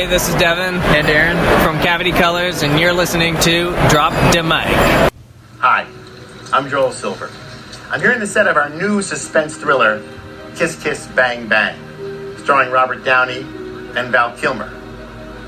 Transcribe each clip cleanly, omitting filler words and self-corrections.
this is Devin and Aaron from Cavity Colors, and you're listening to Drop the Mic. Hi, I'm Joel Silver. I'm here in the set of our new suspense thriller, Kiss Kiss Bang Bang, starring Robert Downey and Val Kilmer.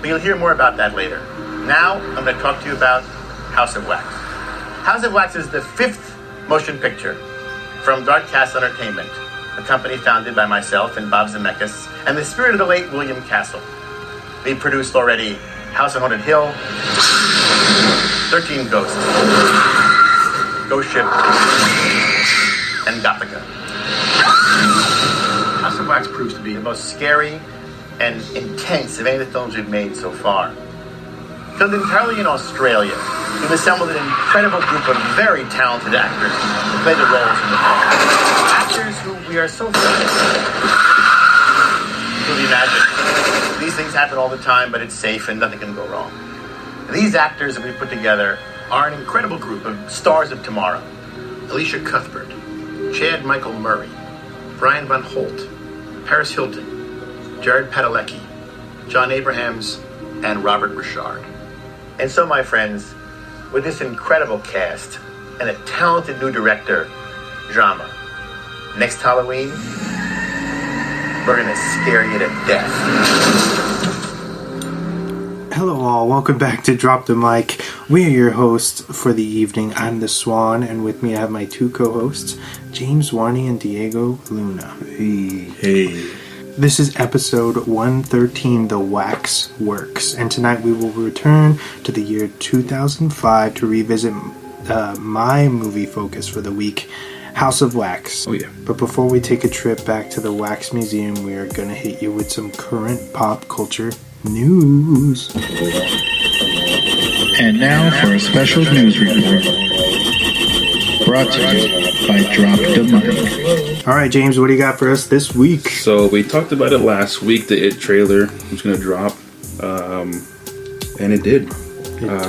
But you'll hear more about that later. Now, I'm going to talk to you about House of Wax. House of Wax is the 5th motion picture from Dark Castle Entertainment, a company founded by myself and Bob Zemeckis and the spirit of the late William Castle. We produced already House on Haunted Hill, 13 Ghosts, Ghost Ship, and Gothica. House of Wax proves to be the most scary and intense of any of the films we've made so far. Filmed entirely in Australia, we've assembled an incredible group of very talented actors to play the roles in the film. Actors who we are so proud of. You'll imagine, these things happen all the time, but it's safe and nothing can go wrong. These actors that we've put together are an incredible group of stars of tomorrow. Alicia Cuthbert, Chad Michael Murray, Brian Van Holt, Paris Hilton, Jared Padalecki, John Abrahams, and Robert Richard. And so, my friends, with this incredible cast and a talented new director, drama, next Halloween, we're gonna scare you to death. Hello all, welcome back to Drop the Mic. We are your hosts for the evening. I'm the Swann, and with me I have my two co-hosts, James Warney and Diego Luna. Hey. This is episode 113, The Wax Works, and tonight we will return to the year 2005 to revisit my movie focus for the week, House of Wax. Oh yeah. But before we take a trip back to the Wax Museum, we are going to hit you with some current pop culture news. And now for a special news report. Brought to you by Drop the Mic. Alright, James, what do you got for us this week? So we talked about it last week, the It trailer was going to drop, and it did.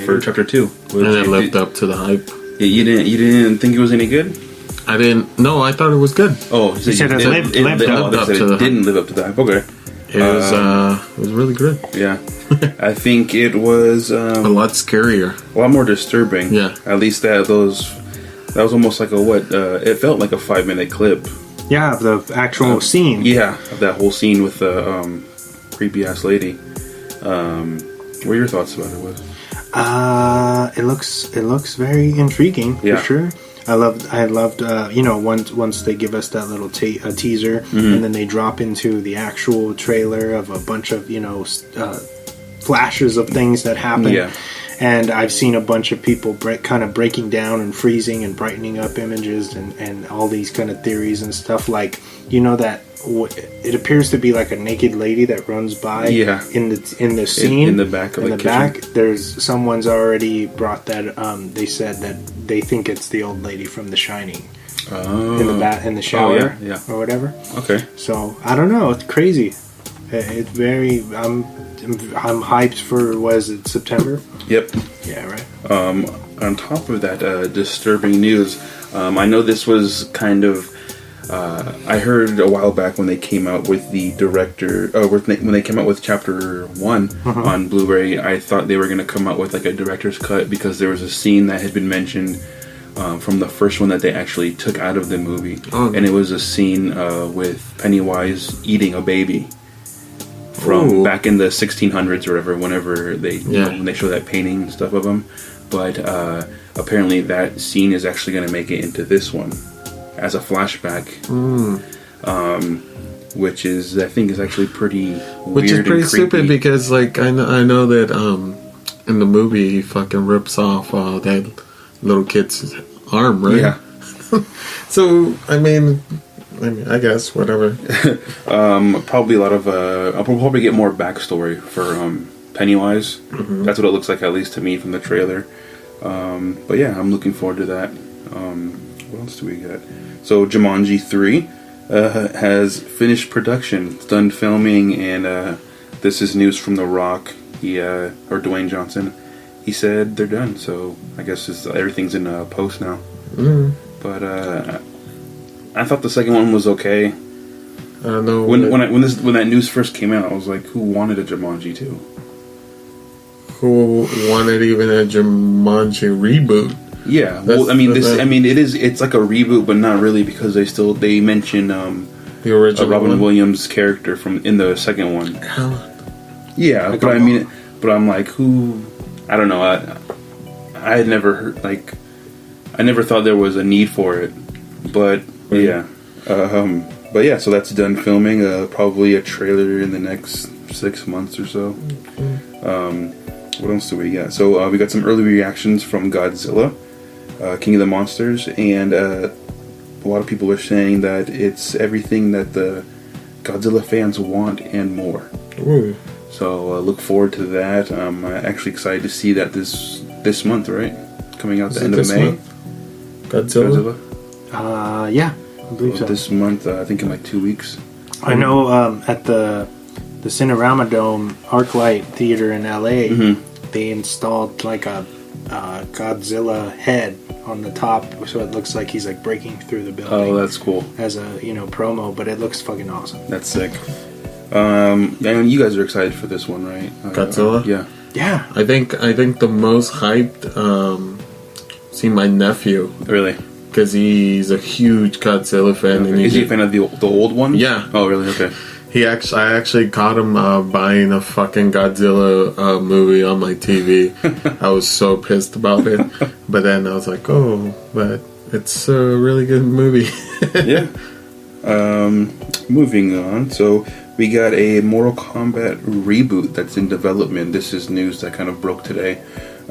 For chapter 2. And it lived up to the hype. You didn't think it was any good? I didn't. No, I thought it was good. Oh, you said it lived up to the hype. Didn't live up to the hype. Okay. It was really good. Yeah. I think it was a lot scarier. A lot more disturbing. Yeah. At least that was almost like it felt like a 5-minute clip. Yeah, the actual scene. Yeah, of that whole scene with the creepy ass lady. What are your thoughts about it? It looks very intriguing, yeah. For sure. I loved once they give us that little teaser, mm-hmm. and then they drop into the actual trailer of a bunch of flashes of things that happen. Yeah. And I've seen a bunch of people kind of breaking down and freezing and brightening up images and all these kind of theories and stuff, like, that it appears to be like a naked lady that runs by. Yeah. In the scene in the back of the kitchen. back, there's someone's already brought that. They said that they think it's the old lady from The Shining. Oh. In the shower. Yeah. Or whatever. Okay. So I don't know. It's crazy. It's very. I'm hyped for, was it September? Yep. Yeah, right. On top of that disturbing news, I know this was kind of. I heard a while back when they came out with the director, when they came out with chapter 1 on Blu-ray, I thought they were going to come out with like a director's cut, because there was a scene that had been mentioned from the first one that they actually took out of the movie, and it was a scene with Pennywise eating a baby. From back in the 1600s or whatever, whenever when they show that painting and stuff of him. But apparently that scene is actually going to make it into this one as a flashback, which is, I think, is actually pretty weird. Which is pretty stupid, because like I know that in the movie he fucking rips off that little kid's arm, right? Yeah. So I guess whatever. Probably a lot of. I'll probably get more backstory for Pennywise. Mm-hmm. That's what it looks like, at least to me, from the trailer. But yeah, I'm looking forward to that. What else do we got? So Jumanji 3 has finished production. It's done filming, and this is news from The Rock. Or Dwayne Johnson. He said they're done. So I guess everything's in post now. Mm. But I thought the second one was okay. I don't know. When that news first came out, I was like, who wanted a Jumanji 2? Who wanted even a Jumanji reboot? Yeah, well, it's like a reboot, but not really, because they mention the original Robin Williams character in the second one. Yeah, but I'm like, who? I don't know. I had never heard, like, I never thought there was a need for it, but yeah, but yeah. So that's done filming. Probably a trailer in the next 6 months or so. What else do we got? So we got some early reactions from Godzilla, King of the Monsters, and a lot of people are saying that it's everything that the Godzilla fans want and more. Ooh. So look forward to that. I'm actually excited to see that this month, right? Coming out the end of May. Godzilla? Yeah, I believe so. This month, I think in like 2 weeks. I know at the Cinerama Dome ArcLight Theater in LA, they installed like a Godzilla head on the top, so it looks like he's like breaking through the building. Oh, that's cool. As a promo, but it looks fucking awesome. That's sick. And you guys are excited for this one, right? Godzilla? Yeah. I think the most hyped. See my nephew. Really? Because he's a huge Godzilla fan. Okay. And Is he a fan of the old one? Yeah. Oh, really? Okay. I actually caught him buying a fucking Godzilla movie on my TV. I was so pissed about it, but then I was like, "Oh, but it's a really good movie." Yeah. Moving on. So we got a Mortal Kombat reboot that's in development. This is news that kind of broke today.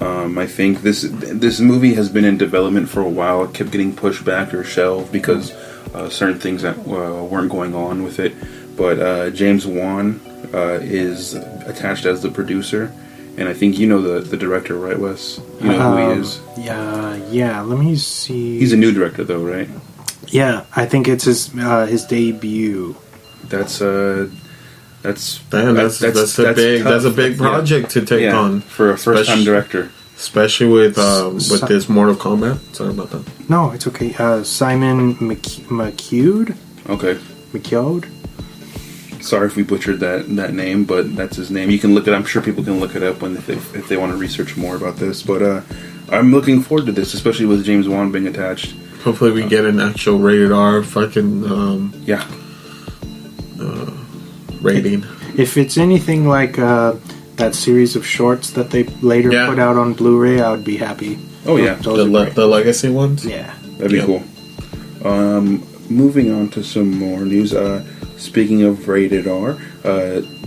I think this movie has been in development for a while. It kept getting pushed back or shelved because certain things that weren't going on with it. But James Swann is attached as the producer, and I think you know the director, right, Wes? You know who he is? Yeah. Let me see. He's a new director, though, right? Yeah, I think it's his debut. That's a big project to take on for a first-time director, especially with this Mortal Kombat. Sorry about that. No, it's okay. Simon McHugh. Okay. McHugh. Sorry if we butchered that name, but that's his name. You can look it. I'm sure people can look it up if they want to research more about this. But I'm looking forward to this, especially with James Wan being attached. Hopefully, we get an actual rated R fucking rating. If it's anything like that series of shorts that they later put out on Blu-ray, I would be happy. Oh yeah, the legacy ones. Yeah, that'd be cool. Moving on to some more news. Speaking of rated R,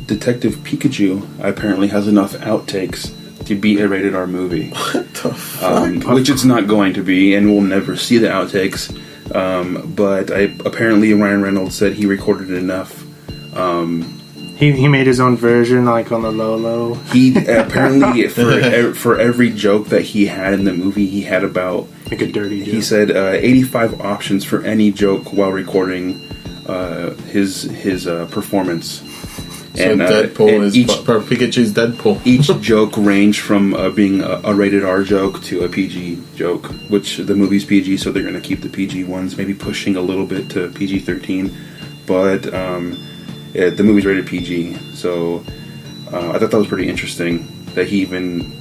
Detective Pikachu apparently has enough outtakes to be a rated R movie. What the fuck? Which it's not going to be, and we'll never see the outtakes. But apparently Ryan Reynolds said he recorded enough. He made his own version, like on the low. He apparently for every joke that he had in the movie, he had about like a dirty joke. He said 85 options for any joke while recording his performance. So and Deadpool is Pikachu's Deadpool. Each joke ranged from being a rated R joke to a PG joke, which the movie's PG, so they're going to keep the PG ones, maybe pushing a little bit to PG-13. But the movie's rated PG, so I thought that was pretty interesting that he even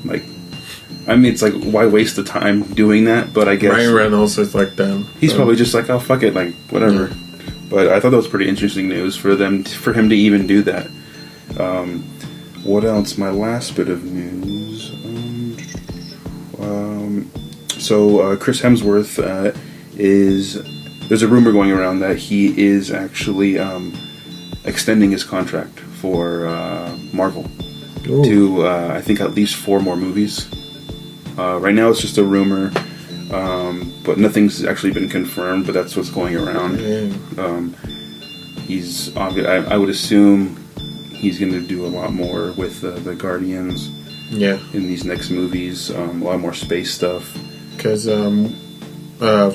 it's like, why waste the time doing that? But I guess Ryan Reynolds is like them. He's probably just like, oh fuck it, like whatever. Yeah. But I thought that was pretty interesting news for him to even do that. What else? My last bit of news. So Chris Hemsworth there's a rumor going around that he is actually extending his contract for Marvel to I think at least 4 more movies. Right now it's just a rumor, but nothing's actually been confirmed. But that's what's going around. He's I would assume he's going to do a lot more with the Guardians. Yeah. In these next movies, a lot more space stuff. Because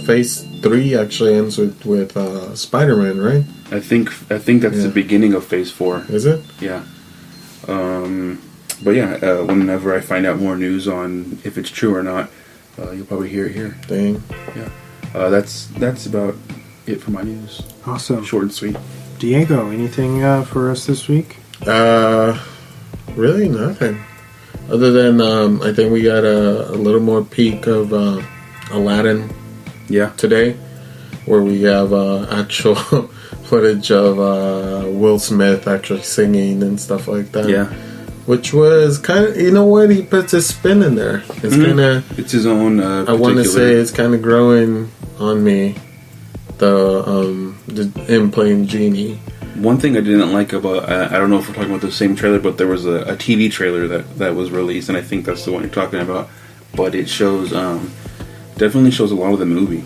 Phase 3 actually ends with Spider-Man, right? I think that's the beginning of Phase 4. Is it? Yeah. But yeah, whenever I find out more news on if it's true or not, you'll probably hear it here. Dang. Yeah. That's about it for my news. Awesome. Short and sweet. Diego, anything for us this week? Really nothing. Other than I think we got a little more peek of Aladdin today, where we have actual footage of Will Smith actually singing and stuff like that. Yeah. Which was kind of, you know what, he puts his spin in there. It's kind of... It's his own I want to say it's kind of growing on me, the him playing Genie. One thing I didn't like about, I don't know if we're talking about the same trailer, but there was a TV trailer that was released, and I think that's the one you're talking about. But it shows, definitely shows a lot of the movie.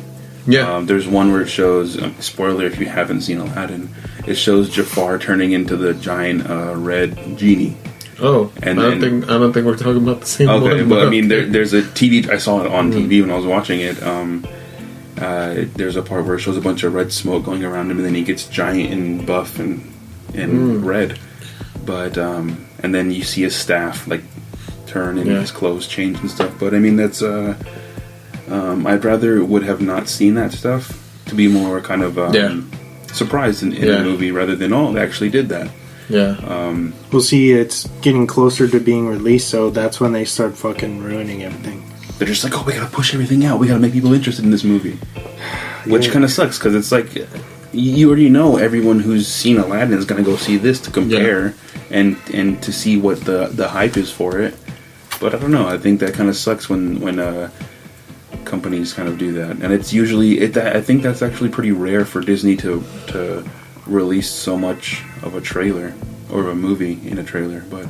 Yeah. There's one where it shows, spoiler if you haven't seen Aladdin, it shows Jafar turning into the giant red genie. Oh, and I don't think we're talking about the same one. Okay, but I mean, there's a TV. I saw it on TV when I was watching it. There's a part where it shows a bunch of red smoke going around him, and then he gets giant and buff and red. But and then you see his staff like turn and his clothes change and stuff. But I mean, that's I'd rather would have not seen that stuff to be more kind of surprised in the movie rather than they actually did that. Yeah. We'll see, it's getting closer to being released, so that's when they start fucking ruining everything. They're just like, oh, we gotta push everything out. We gotta make people interested in this movie. Which kind of sucks, because it's like, you already know everyone who's seen Aladdin is gonna go see this to compare and to see what the hype is for it. But I don't know, I think that kind of sucks when companies kind of do that. And it's usually, I think that's actually pretty rare for Disney to release so much of a trailer or a movie in a trailer. But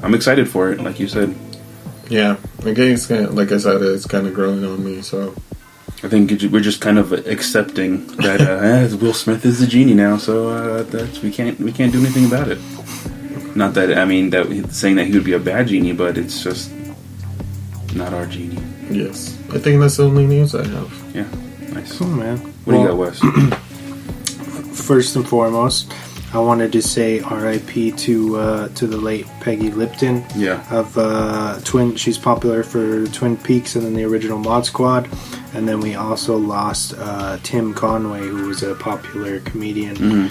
I'm excited for it, like you said. Yeah, I guess, like I said, it's kind of growing on me. So I think we're just kind of accepting that Will Smith is the genie now, so we can't do anything about it. Not that that saying that he would be a bad genie, but it's just not our genie. Yes, I think that's the only news I have. Yeah, nice. Cool, man. What do you got, Wes? First and foremost, I wanted to say R.I.P. to the late Peggy Lipton. Yeah. Of she's popular for Twin Peaks and then the original Mod Squad, and then we also lost Tim Conway, who was a popular comedian.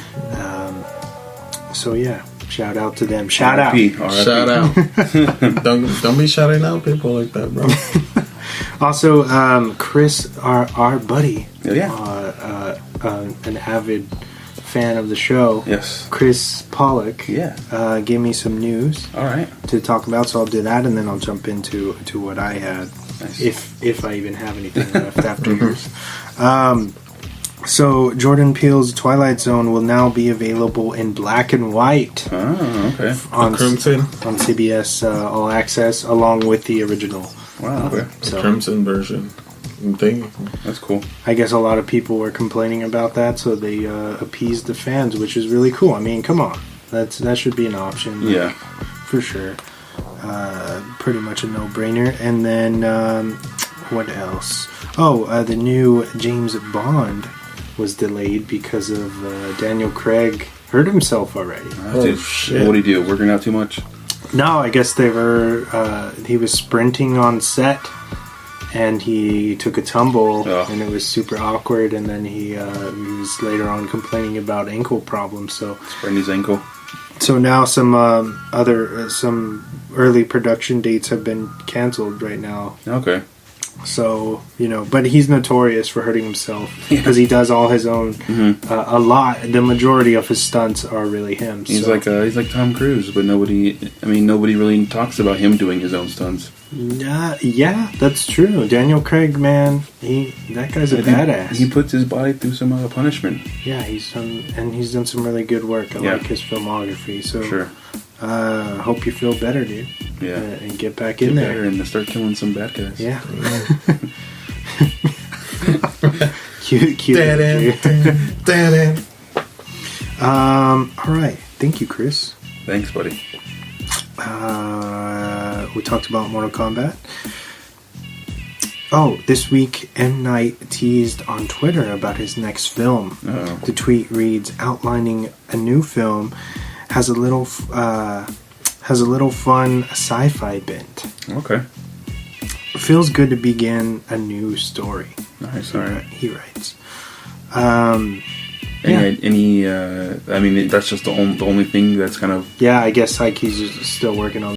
So yeah, shout out to them. Shout out. Shout out. Don't be shouting out people like that, bro. Also, Chris, our buddy, an avid fan of the show, Chris Pollock, gave me some news to talk about, so I'll do that and then I'll jump into what I had, if I even have anything left after yours. So Jordan Peele's Twilight Zone will now be available in black and white on CBS All Access, along with the original. Wow, okay. The Crimson version thing. That's cool. I guess a lot of people were complaining about that, so they appeased the fans, which is really cool. I mean, come on, that should be an option. Yeah, for sure. Pretty much a no-brainer. And then what else? Oh, the new James Bond was delayed because of Daniel Craig hurt himself already. Oh shit! What did he do? Working out too much? No, I guess they were. He was sprinting on set, and he took a tumble, and it was super awkward. And then he was later on complaining about ankle problems. So sprained his ankle. So now some some early production dates have been canceled right now. Okay. So, but he's notorious for hurting himself because he does all his own. A lot, the majority of his stunts are really him. He's like Tom Cruise, but nobody really talks about him doing his own stunts. Yeah, that's true. Daniel Craig, man, that guy's a badass. He puts his body through some punishment. Yeah, he's done some really good work. I like his filmography. So, sure. Hope you feel better, dude. Yeah, and get back in there and start killing some bad guys. Yeah. Cute. All right. Thank you, Chris. Thanks, buddy. We talked about Mortal Kombat. Oh, this week M. Night teased on Twitter about his next film. The tweet reads, outlining a new film has a little fun sci-fi bent. Okay. Feels good to begin a new story. Nice. All right. He writes. I mean, that's just the only thing that's kind of... Yeah, I guess like he's just still working on